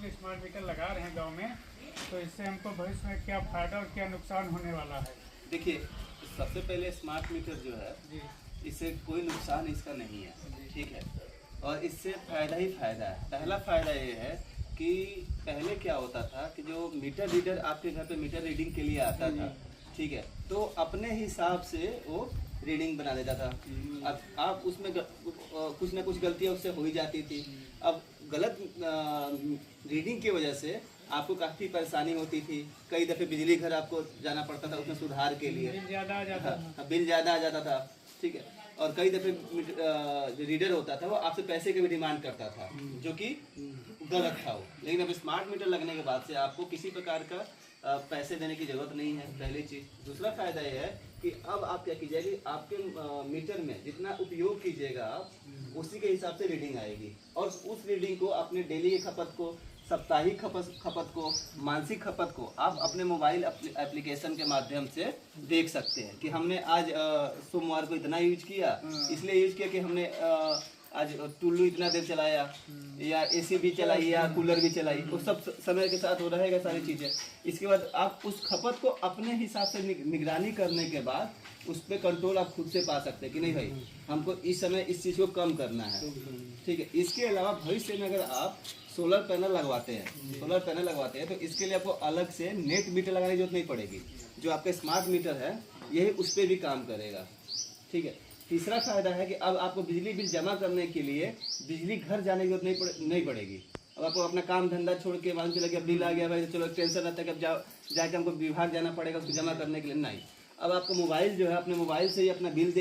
लोग smart meter लगा रहे हैं गांव में, तो इससे हमको भविष्य में क्या फायदा और क्या नुकसान होने वाला है? देखिए, सबसे पहले स्मार्ट मीटर जो है जी इससे कोई नुकसान इसका नहीं है, ठीक है। और इससे फ़ायदा ही फ़ायदा है। पहला फ़ायदा ये है कि पहले क्या होता था कि जो मीटर रीडर आपके घर पे मीटर रीडिंग के लिए आता था, ठीक है, तो अपने हिसाब से वो रीडिंग बना देता था। अब आप उसमें कुछ ना कुछ गलतियाँ उससे हो ही जाती थी। अब गलत रीडिंग की वजह से आपको काफ़ी परेशानी होती थी। कई दफ़े बिजली घर आपको जाना पड़ता था उसमें सुधार के लिए। बिल ज़्यादा आ जाता था। हाँ, बिल ज़्यादा आ जाता था, ठीक है। और कई दफ़े जो रीडर होता था वो आपसे पैसे की भी डिमांड करता था, जो कि गलत था वो। लेकिन अब स्मार्ट मीटर लगने के बाद से आपको किसी प्रकार का पैसे देने की ज़रूरत नहीं है, पहली चीज़। दूसरा फ़ायदा ये है कि अब आप क्या कीजिए कि आपके मीटर में जितना उपयोग कीजिएगा आप, उसी के हिसाब से रीडिंग आएगी। और उस रीडिंग को अपने डेली की खपत को, साप्ताहिक खपत को, मानसिक खपत को आप अपने मोबाइल एप्लीकेशन के माध्यम से देख सकते हैं कि हमने आज सोमवार को इतना यूज किया, इसलिए यूज किया कि हमने आज टुल्लू इतना देर चलाया, या एसी भी चलाई या कूलर भी चलाई, वो सब समय के साथ हो रहेगा सारी चीज़ें। इसके बाद आप उस खपत को अपने हिसाब से निगरानी करने के बाद उस पर कंट्रोल आप खुद से पा सकते हैं कि नहीं भाई, हमको इस समय इस चीज़ को कम करना है, ठीक है। इसके अलावा भविष्य में अगर आप सोलर पैनल लगवाते हैं तो इसके लिए आपको अलग से नेट मीटर लगाने की जरूरत नहीं पड़ेगी। जो आपका स्मार्ट मीटर है यही उस पर भी काम करेगा, ठीक है। तीसरा फायदा है कि अब आपको बिजली बिल जमा करने के लिए बिजली घर जाने की जरूरत नहीं पड़ेगी। अब आपको अपना काम धंधा छोड़ के मान चला कि बिल आ गया भाई, चलो टेंशन रहता है कि अब जाके हमको विभाग जाना पड़ेगा उसको जमा करने के लिए। नहीं, अब आपको मोबाइल जो है अपने मोबाइल से ही अपना बिल देख